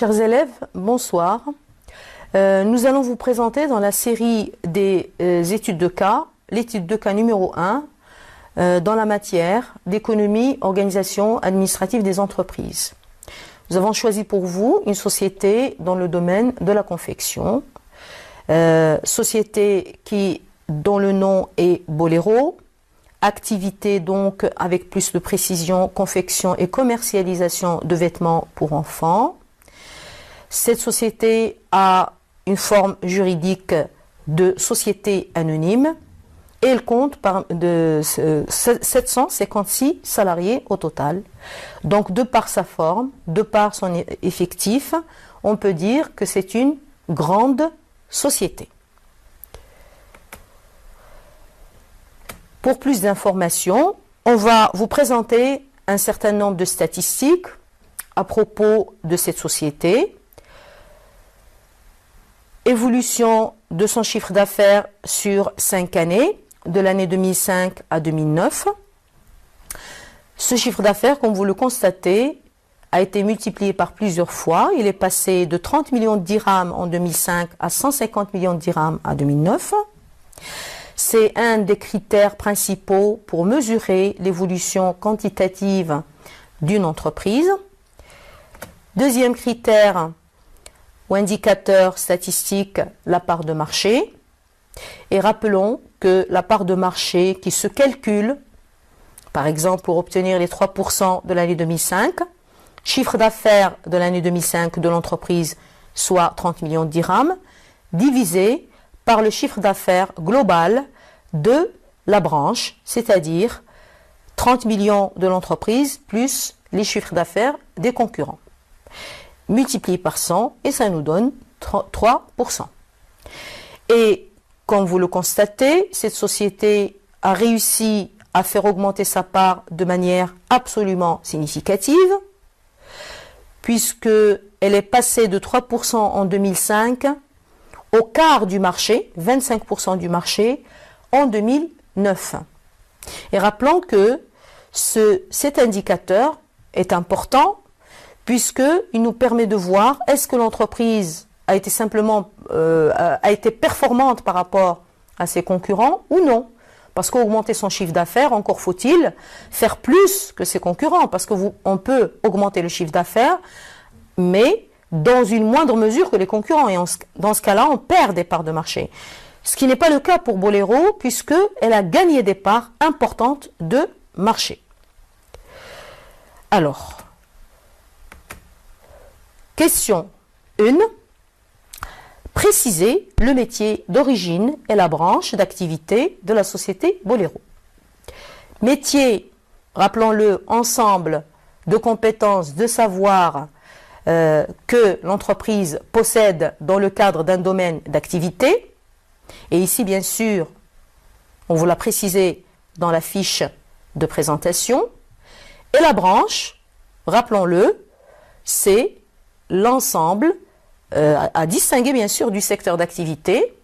Chers élèves, bonsoir. Nous allons vous présenter dans la série des études de cas, l'étude de cas numéro 1, dans la matière d'économie, organisation administrative des entreprises. Nous avons choisi pour vous une société dans le domaine de la confection, société dont le nom est Boléro, activité donc avec plus de précision, confection et commercialisation de vêtements pour enfants. Cette société a une forme juridique de société anonyme et elle compte de 756 salariés au total. Donc de par sa forme, de par son effectif, on peut dire que c'est une grande société. Pour plus d'informations, on va vous présenter un certain nombre de statistiques à propos de cette société. Évolution de son chiffre d'affaires sur 5 années, de l'année 2005 à 2009. Ce chiffre d'affaires, comme vous le constatez, a été multiplié par plusieurs fois. Il est passé de 30 millions de dirhams en 2005 à 150 millions de dirhams en 2009. C'est un des critères principaux pour mesurer l'évolution quantitative d'une entreprise. Deuxième critère ou indicateur statistique, la part de marché. Et rappelons que la part de marché qui se calcule, par exemple pour obtenir les 3% de l'année 2005, chiffre d'affaires de l'année 2005 de l'entreprise, soit 30 millions de dirhams, divisé par le chiffre d'affaires global de la branche, c'est-à-dire 30 millions de l'entreprise plus les chiffres d'affaires des concurrents. Multiplié par 100 et ça nous donne 3%. Et comme vous le constatez, cette société a réussi à faire augmenter sa part de manière absolument significative, puisqu'elle est passée de 3% en 2005 au quart du marché, 25% du marché, en 2009. Et rappelons que cet indicateur est important puisqu'il nous permet de voir est-ce que l'entreprise a été performante par rapport à ses concurrents ou non. Parce qu'augmenter son chiffre d'affaires, encore faut-il faire plus que ses concurrents. Parce qu'on peut augmenter le chiffre d'affaires, mais dans une moindre mesure que les concurrents. Et dans ce cas-là, on perd des parts de marché. Ce qui n'est pas le cas pour Boléro, puisqu'elle a gagné des parts importantes de marché. Alors, question 1. Préciser le métier d'origine et la branche d'activité de la société Boléro. Métier, rappelons-le, ensemble de compétences, de savoirs que l'entreprise possède dans le cadre d'un domaine d'activité. Et ici, bien sûr, on vous l'a précisé dans la fiche de présentation. Et la branche, rappelons-le, c'est l'ensemble, à distinguer bien sûr du secteur d'activité,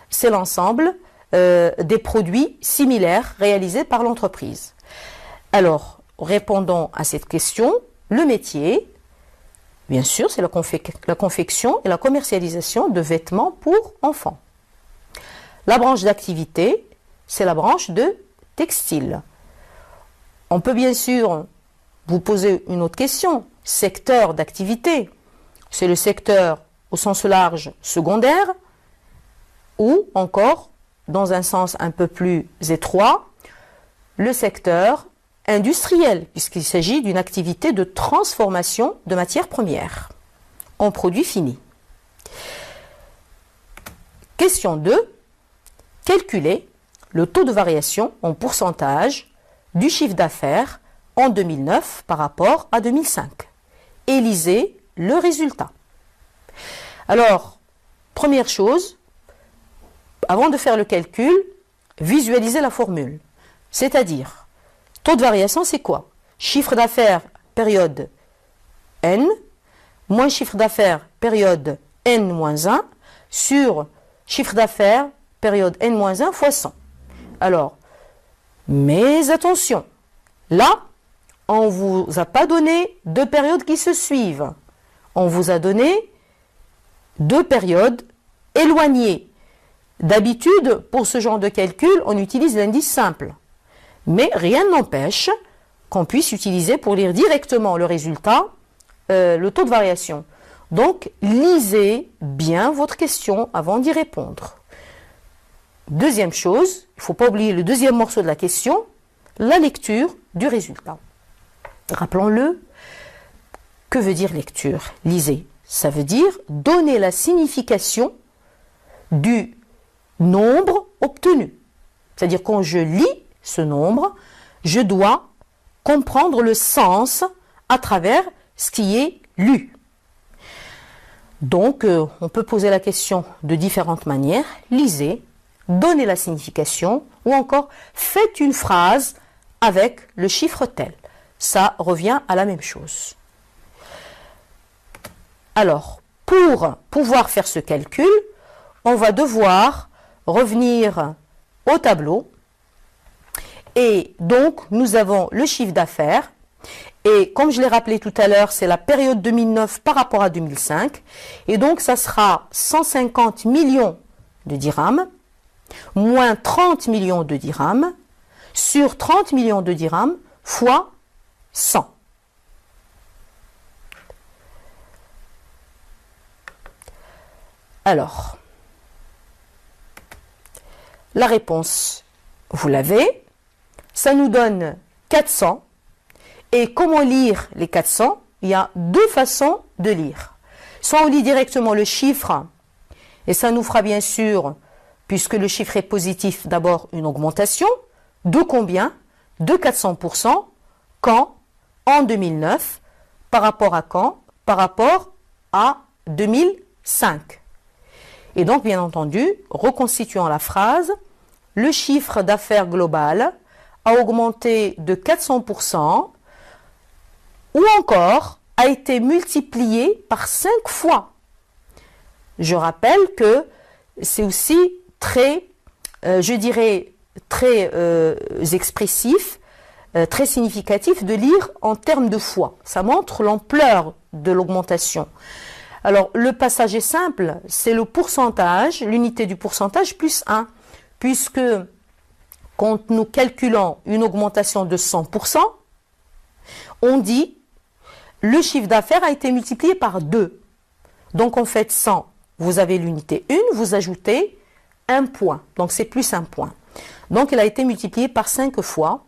c'est l'ensemble des produits similaires réalisés par l'entreprise. Alors, répondons à cette question, le métier, bien sûr, c'est la confection et la commercialisation de vêtements pour enfants. La branche d'activité, c'est la branche de textile. On peut bien sûr vous poser une autre question. Secteur d'activité, c'est le secteur au sens large secondaire ou encore, dans un sens un peu plus étroit, le secteur industriel, puisqu'il s'agit d'une activité de transformation de matières premières en produits finis. Question 2. Calculer le taux de variation en pourcentage du chiffre d'affaires en 2009 par rapport à 2005. Et lisez le résultat. Alors, première chose, avant de faire le calcul, visualisez la formule. C'est-à-dire, taux de variation, c'est quoi? Chiffre d'affaires, période N, moins chiffre d'affaires, période N-1, sur chiffre d'affaires, période N-1 fois 100. Alors, mais attention, là, on ne vous a pas donné deux périodes qui se suivent. on vous a donné deux périodes éloignées. D'habitude, pour ce genre de calcul, on utilise l'indice simple. Mais rien n'empêche qu'on puisse utiliser pour lire directement le résultat, le taux de variation. Donc, lisez bien votre question avant d'y répondre. Deuxième chose, il ne faut pas oublier le deuxième morceau de la question, la lecture du résultat. Rappelons-le, que veut dire lecture? Lisez. Ça veut dire donner la signification du nombre obtenu. C'est-à-dire quand je lis ce nombre, je dois comprendre le sens à travers ce qui est lu. Donc, on peut poser la question de différentes manières. Lisez, donnez la signification ou encore faites une phrase avec le chiffre tel. Ça revient à la même chose. Alors, pour pouvoir faire ce calcul, on va devoir revenir au tableau. Et donc, nous avons le chiffre d'affaires. Et comme je l'ai rappelé tout à l'heure, c'est la période 2009 par rapport à 2005. Et donc, ça sera 150 millions de dirhams, moins 30 millions de dirhams, sur 30 millions de dirhams, fois 100. Alors, la réponse, vous l'avez, ça nous donne 400. Et comment lire les 400? Il y a deux façons de lire. Soit on lit directement le chiffre, et ça nous fera bien sûr, puisque le chiffre est positif, d'abord une augmentation. De combien? De 400%. Quand? En 2009. Par rapport à quand? Par rapport à 2005. Et donc, bien entendu, reconstituant la phrase, le chiffre d'affaires global a augmenté de 400%, ou encore a été multiplié par 5 fois. Je rappelle que c'est aussi très, je dirais, très expressif, très significatif de lire en termes de fois. Ça montre l'ampleur de l'augmentation. Alors, le passage est simple, c'est le pourcentage, l'unité du pourcentage plus 1, puisque quand nous calculons une augmentation de 100%, on dit le chiffre d'affaires a été multiplié par 2. Donc, en fait, 100, vous avez l'unité 1, vous ajoutez un point. Donc, c'est plus un point. Donc, il a été multiplié par 5 fois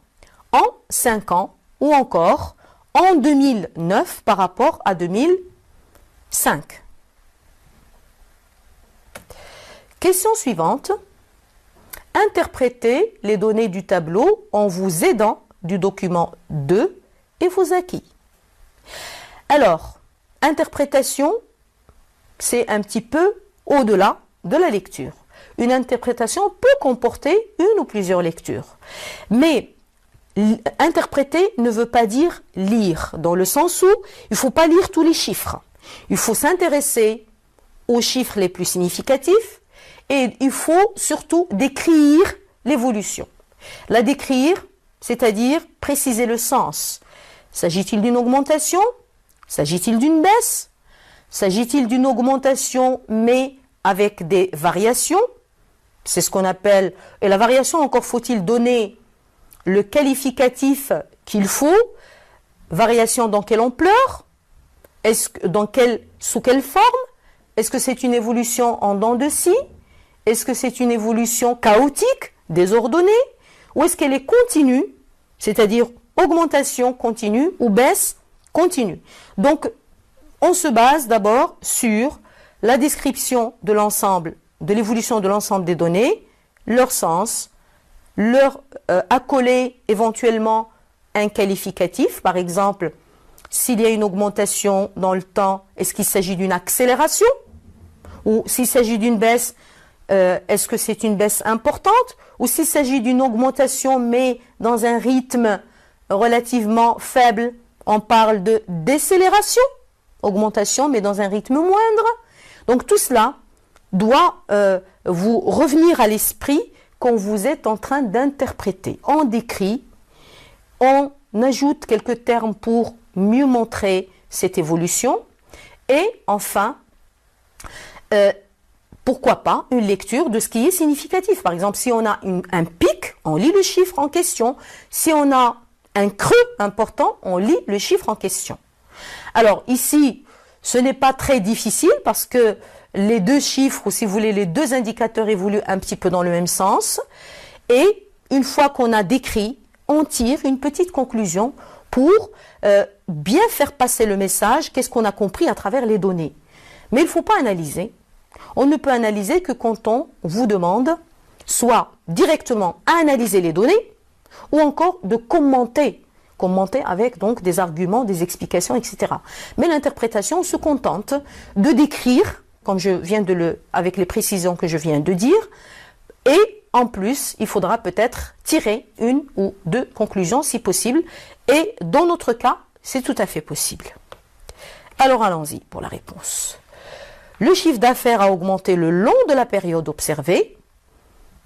en 5 ans ou encore en 2009 par rapport à 2005. Question suivante. Interprétez les données du tableau en vous aidant du document 2 et vos acquis. Alors, interprétation, c'est un petit peu au-delà de la lecture. Une interprétation peut comporter une ou plusieurs lectures. Mais interpréter ne veut pas dire lire, dans le sens où il ne faut pas lire tous les chiffres. Il faut s'intéresser aux chiffres les plus significatifs et il faut surtout décrire l'évolution. La décrire, c'est-à-dire préciser le sens. S'agit-il d'une augmentation? S'agit-il d'une baisse? S'agit-il d'une augmentation mais avec des variations? C'est ce qu'on appelle... Et la variation, encore faut-il donner le qualificatif qu'il faut. Variation dans quelle ampleur? Sous quelle forme? Est-ce que c'est une évolution en dents de scie? Est-ce que c'est une évolution chaotique, désordonnée? Ou est-ce qu'elle est continue, c'est-à-dire augmentation continue ou baisse continue? Donc, on se base d'abord sur la description de l'ensemble, de l'évolution de l'ensemble des données, leur sens, leur accoler éventuellement un qualificatif, par exemple, s'il y a une augmentation dans le temps, est-ce qu'il s'agit d'une accélération? Ou s'il s'agit d'une baisse, est-ce que c'est une baisse importante? Ou s'il s'agit d'une augmentation mais dans un rythme relativement faible, on parle de décélération, augmentation mais dans un rythme moindre. Donc tout cela doit vous revenir à l'esprit quand vous êtes en train d'interpréter. On décrit, on ajoute quelques termes pour mieux montrer cette évolution Et enfin, pourquoi pas une lecture de ce qui est significatif. Par exemple, si on a un pic, on lit le chiffre en question. Si on a un creux important, on lit le chiffre en question. Alors ici, ce n'est pas très difficile parce que les deux chiffres, ou si vous voulez, les deux indicateurs évoluent un petit peu dans le même sens. Et une fois qu'on a décrit, on tire une petite conclusion pour bien faire passer le message, qu'est-ce qu'on a compris à travers les données. Mais il ne faut pas analyser. On ne peut analyser que quand on vous demande soit directement à analyser les données ou encore de commenter avec donc des arguments, des explications, etc. Mais l'interprétation se contente de décrire, comme je viens avec les précisions que je viens de dire, et en plus, il faudra peut-être tirer une ou deux conclusions si possible, et dans notre cas, c'est tout à fait possible. Alors allons-y pour la réponse. Le chiffre d'affaires a augmenté le long de la période observée,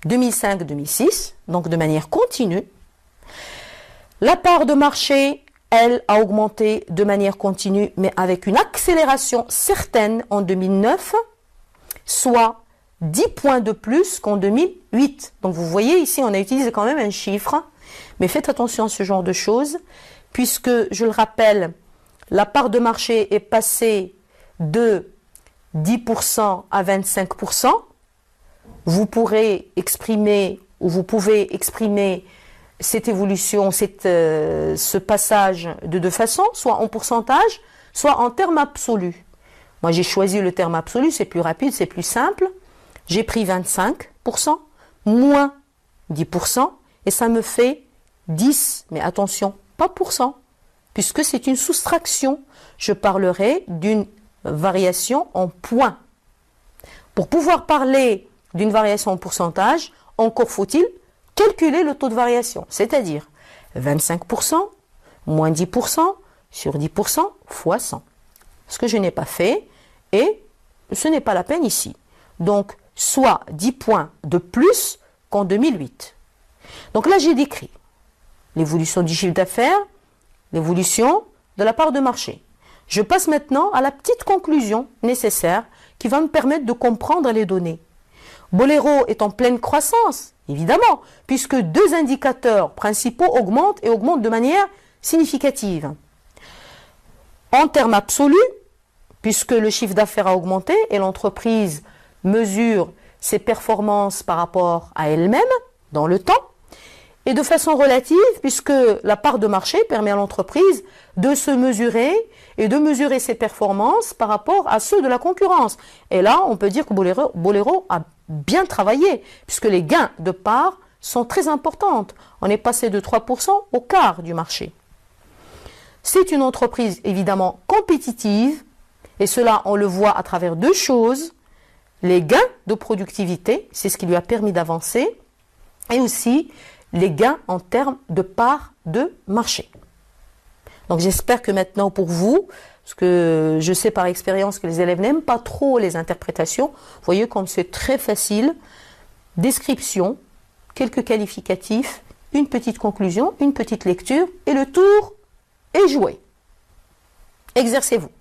2005-2006, donc de manière continue. La part de marché, elle, a augmenté de manière continue, mais avec une accélération certaine en 2009, soit 10 points de plus qu'en 2008. Donc vous voyez ici, on a utilisé quand même un chiffre, mais faites attention à ce genre de choses, puisque, je le rappelle, la part de marché est passée de 10% à 25%. Vous pourrez exprimer, ou vous pouvez exprimer cette évolution, ce passage de deux façons, soit en pourcentage, soit en termes absolus. Moi, j'ai choisi le terme absolu, c'est plus rapide, c'est plus simple. J'ai pris 25%, moins 10%, et ça me fait 10. Mais attention, pas pourcent, puisque c'est une soustraction. Je parlerai d'une variation en points. Pour pouvoir parler d'une variation en pourcentage, encore faut-il calculer le taux de variation, c'est-à-dire 25%, moins 10%, sur 10%, fois 100. Ce que je n'ai pas fait, et ce n'est pas la peine ici. Donc, soit 10 points de plus qu'en 2008. Donc là, j'ai décrit l'évolution du chiffre d'affaires, l'évolution de la part de marché. Je passe maintenant à la petite conclusion nécessaire qui va me permettre de comprendre les données. Bolero est en pleine croissance, évidemment, puisque deux indicateurs principaux augmentent et augmentent de manière significative. En termes absolus, puisque le chiffre d'affaires a augmenté et l'entreprise mesure ses performances par rapport à elle-même dans le temps, et de façon relative, puisque la part de marché permet à l'entreprise de se mesurer et de mesurer ses performances par rapport à ceux de la concurrence. Et là, on peut dire que Bolero a bien travaillé, puisque les gains de part sont très importants. On est passé de 3% au quart du marché. C'est une entreprise évidemment compétitive, et cela on le voit à travers deux choses. Les gains de productivité, c'est ce qui lui a permis d'avancer, et aussi les gains en termes de part de marché. Donc j'espère que maintenant pour vous, parce que je sais par expérience que les élèves n'aiment pas trop les interprétations, vous voyez comme c'est très facile, description, quelques qualificatifs, une petite conclusion, une petite lecture, et le tour est joué. Exercez-vous.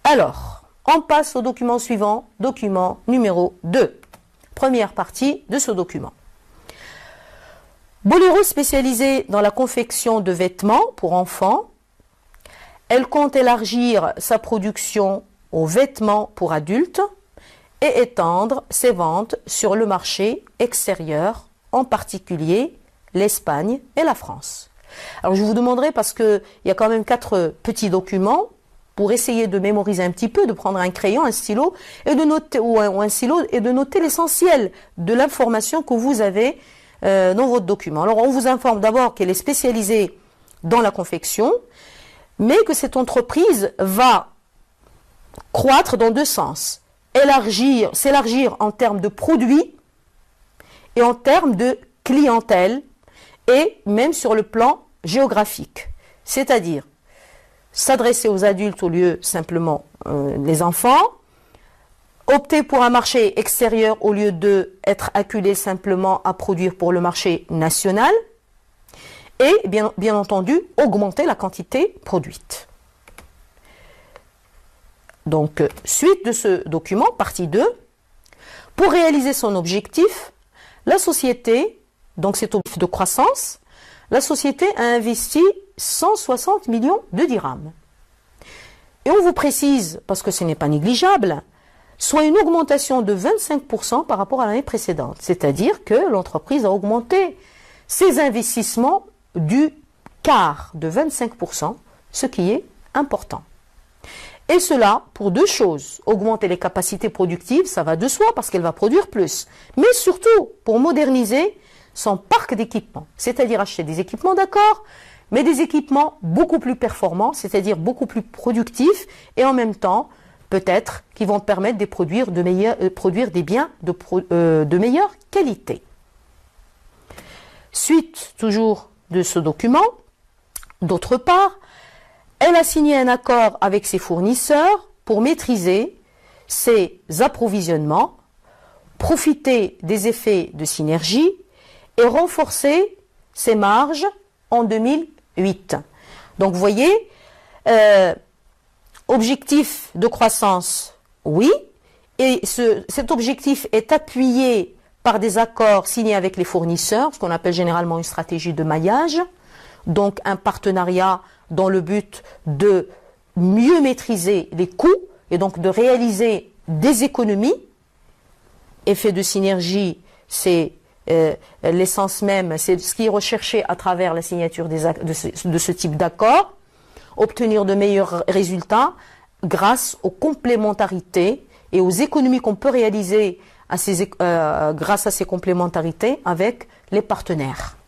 Alors, on passe au document suivant, document numéro 2. Première partie de ce document. Bolero spécialisée dans la confection de vêtements pour enfants. Elle compte élargir sa production aux vêtements pour adultes et étendre ses ventes sur le marché extérieur, en particulier l'Espagne et la France. Alors je vous demanderai, parce qu'il y a quand même 4 petits documents, pour essayer de mémoriser un petit peu, de prendre un crayon, un stylo, et de noter, ou un stylo, et de noter l'essentiel de l'information que vous avez dans votre document. Alors on vous informe d'abord qu'elle est spécialisée dans la confection, mais que cette entreprise va croître dans deux sens. S'élargir en termes de produits et en termes de clientèle, et même sur le plan géographique. C'est-à-dire s'adresser aux adultes au lieu simplement des enfants, opter pour un marché extérieur au lieu d'être acculé simplement à produire pour le marché national, et bien entendu augmenter la quantité produite. Donc, suite de ce document, partie 2, pour réaliser son objectif, la société, donc cet objectif de croissance, la société a investi 160 millions de dirhams. Et on vous précise, parce que ce n'est pas négligeable, soit une augmentation de 25% par rapport à l'année précédente. C'est-à-dire que l'entreprise a augmenté ses investissements du quart de 25%, ce qui est important. Et cela pour deux choses. Augmenter les capacités productives, ça va de soi parce qu'elle va produire plus. Mais surtout pour moderniser son parc d'équipements. C'est-à-dire acheter des équipements, d'accord, mais des équipements beaucoup plus performants, c'est-à-dire beaucoup plus productifs et en même temps, peut-être, qui vont permettre de produire, produire des biens de meilleure qualité. Suite toujours de ce document, d'autre part, elle a signé un accord avec ses fournisseurs pour maîtriser ses approvisionnements, profiter des effets de synergie et renforcer ses marges en 2008. Donc vous voyez, objectif de croissance, oui, et cet objectif est appuyé par des accords signés avec les fournisseurs, ce qu'on appelle généralement une stratégie de maillage, donc un partenariat dans le but de mieux maîtriser les coûts et donc de réaliser des économies. Effet de synergie, c'est l'essence même, c'est ce qui est recherché à travers la signature de ce type d'accord, obtenir de meilleurs résultats grâce aux complémentarités et aux économies qu'on peut réaliser grâce à ces complémentarités avec les partenaires.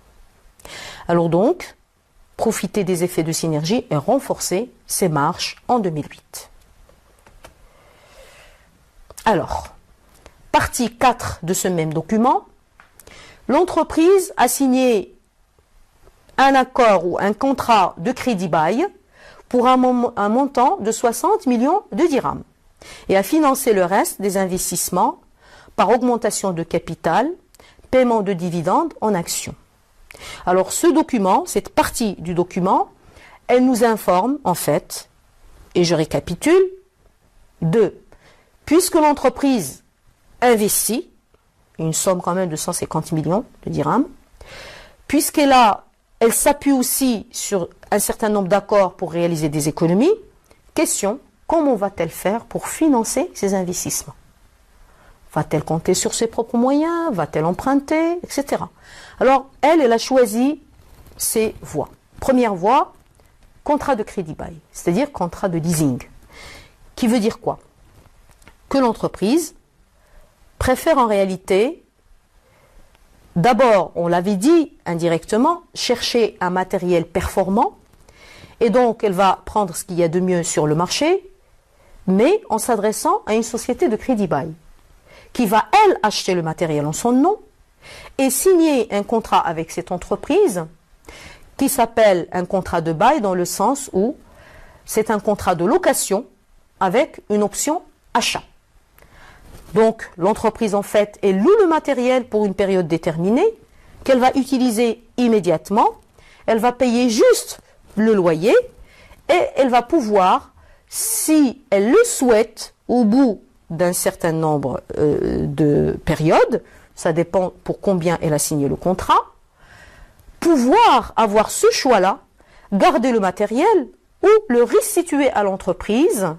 Alors donc, profiter des effets de synergie et renforcer ses marges en 2008. Alors, partie 4 de ce même document, l'entreprise a signé un accord ou un contrat de crédit bail pour un montant de 60 millions de dirhams et a financé le reste des investissements par augmentation de capital, paiement de dividendes en actions. Alors ce document, cette partie du document, elle nous informe en fait, et je récapitule, puisque l'entreprise investit une somme quand même de 150 millions de dirhams, puisqu'elle s'appuie aussi sur un certain nombre d'accords pour réaliser des économies, question, comment va-t-elle faire pour financer ces investissements? Va-t-elle compter sur ses propres moyens? Va-t-elle emprunter? Etc. Alors, elle a choisi ces voies. Première voie, contrat de crédit bail, c'est-à-dire contrat de leasing. Qui veut dire quoi? Que l'entreprise préfère en réalité, d'abord, on l'avait dit indirectement, chercher un matériel performant, et donc elle va prendre ce qu'il y a de mieux sur le marché, mais en s'adressant à une société de crédit bail, qui va, elle, acheter le matériel en son nom et signer un contrat avec cette entreprise qui s'appelle un contrat de bail dans le sens où c'est un contrat de location avec une option achat. Donc, l'entreprise, en fait, elle loue le matériel pour une période déterminée qu'elle va utiliser immédiatement. Elle va payer juste le loyer et elle va pouvoir, si elle le souhaite, au bout d'un certain nombre de périodes, ça dépend pour combien elle a signé le contrat, pouvoir avoir ce choix-là, garder le matériel ou le restituer à l'entreprise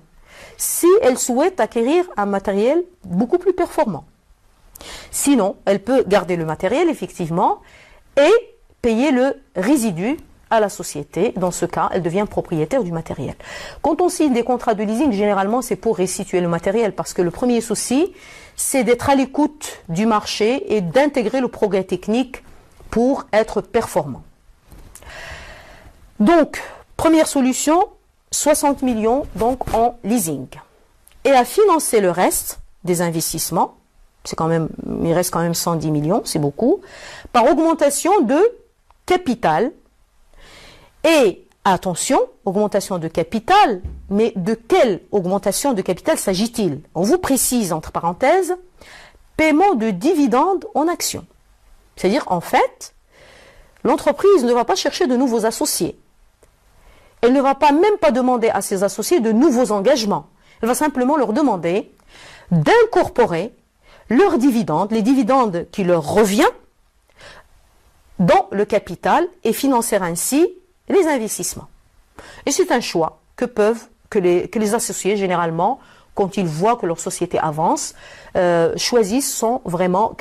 si elle souhaite acquérir un matériel beaucoup plus performant. Sinon, elle peut garder le matériel, effectivement, et payer le résidu à la société. Dans ce cas, elle devient propriétaire du matériel. Quand on signe des contrats de leasing, généralement, c'est pour restituer le matériel, parce que le premier souci, c'est d'être à l'écoute du marché et d'intégrer le progrès technique pour être performant. Donc, première solution, 60 millions donc en leasing. Et à financer le reste des investissements, il reste quand même 110 millions, c'est beaucoup, par augmentation de capital. Et attention, augmentation de capital, mais de quelle augmentation de capital s'agit-il? On vous précise, entre parenthèses, paiement de dividendes en actions. C'est-à-dire, en fait, l'entreprise ne va pas chercher de nouveaux associés. Elle ne va même pas demander à ses associés de nouveaux engagements. Elle va simplement leur demander d'incorporer leurs dividendes, les dividendes qui leur reviennent, dans le capital et financer ainsi les investissements. Et c'est un choix que les associés, généralement, quand ils voient que leur société avance, choisissent sans vraiment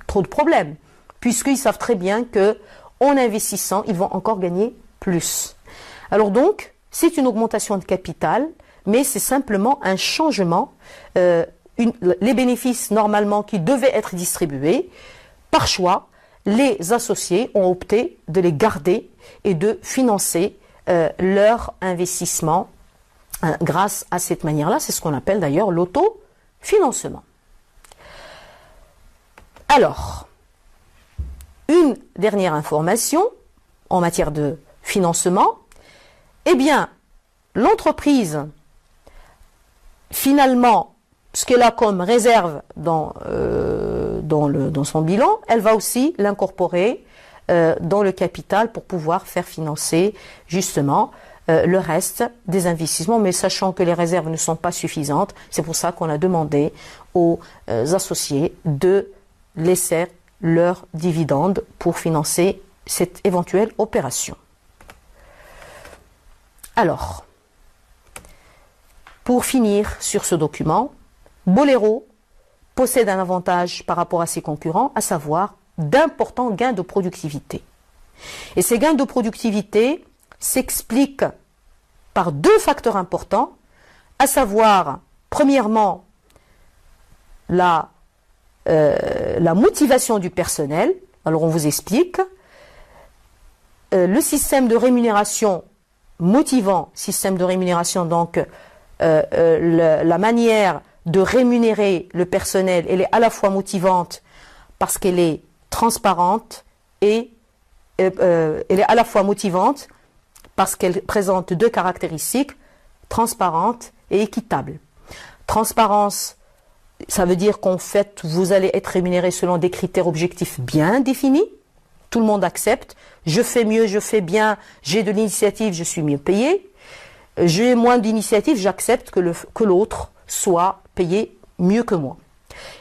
trop de problèmes, puisqu'ils savent très bien qu'en investissant, ils vont encore gagner plus. Alors donc, c'est une augmentation de capital, mais c'est simplement un changement. Les bénéfices, normalement, qui devaient être distribués, par choix, les associés ont opté de les garder et de financer leur investissement grâce à cette manière-là. C'est ce qu'on appelle d'ailleurs l'autofinancement. Alors, une dernière information en matière de financement. Eh bien, l'entreprise, finalement, ce qu'elle a comme réserve dans son bilan, elle va aussi l'incorporer dans le capital pour pouvoir faire financer justement le reste des investissements, mais sachant que les réserves ne sont pas suffisantes, c'est pour ça qu'on a demandé aux associés de laisser leurs dividendes pour financer cette éventuelle opération. Alors, pour finir sur ce document, Bolero possède un avantage par rapport à ses concurrents, à savoir d'importants gains de productivité. Et ces gains de productivité s'expliquent par deux facteurs importants, à savoir, premièrement, la motivation du personnel. Alors on vous explique. Le système de rémunération motivant, système de rémunération, donc la manière de rémunérer le personnel, elle est à la fois motivante parce qu'elle est transparente et elle est à la fois motivante parce qu'elle présente deux caractéristiques, transparente et équitable. Transparence, ça veut dire qu'en fait, vous allez être rémunéré selon des critères objectifs bien définis. Tout le monde accepte. Je fais mieux, je fais bien, j'ai de l'initiative, je suis mieux payé. J'ai moins d'initiative, j'accepte que l'autre soit payé mieux que moi.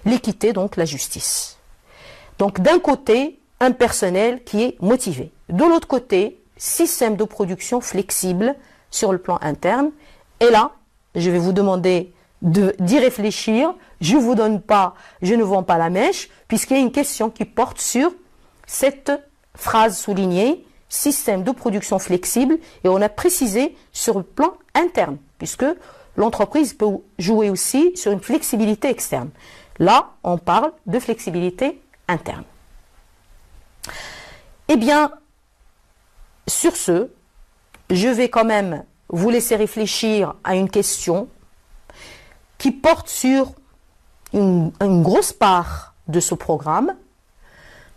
L'équité, donc la justice. Donc d'un côté, un personnel qui est motivé. De l'autre côté, système de production flexible sur le plan interne. Et là, je vais vous demander d'y réfléchir. Je ne vends pas la mèche, puisqu'il y a une question qui porte sur cette phrase soulignée, système de production flexible, et on a précisé sur le plan interne, puisque l'entreprise peut jouer aussi sur une flexibilité externe. Là, on parle de flexibilité interne. Eh bien, sur ce, je vais quand même vous laisser réfléchir à une question qui porte sur une grosse part de ce programme,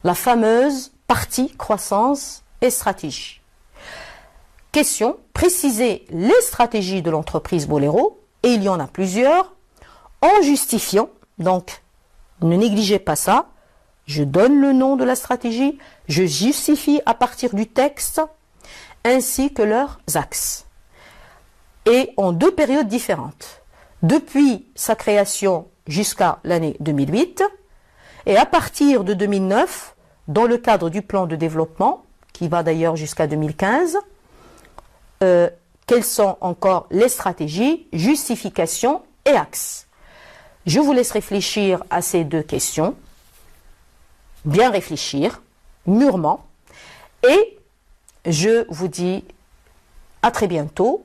la fameuse partie croissance et stratégie. Question, préciser les stratégies de l'entreprise Bolero, et il y en a plusieurs, en justifiant, donc ne négligez pas ça, je donne le nom de la stratégie, je justifie à partir du texte, ainsi que leurs axes. Et en deux périodes différentes. Depuis sa création jusqu'à l'année 2008, et à partir de 2009, dans le cadre du plan de développement, qui va d'ailleurs jusqu'à 2015, quelles sont encore les stratégies, justifications et axes. Je vous laisse réfléchir à ces deux questions, bien réfléchir, mûrement, et je vous dis à très bientôt.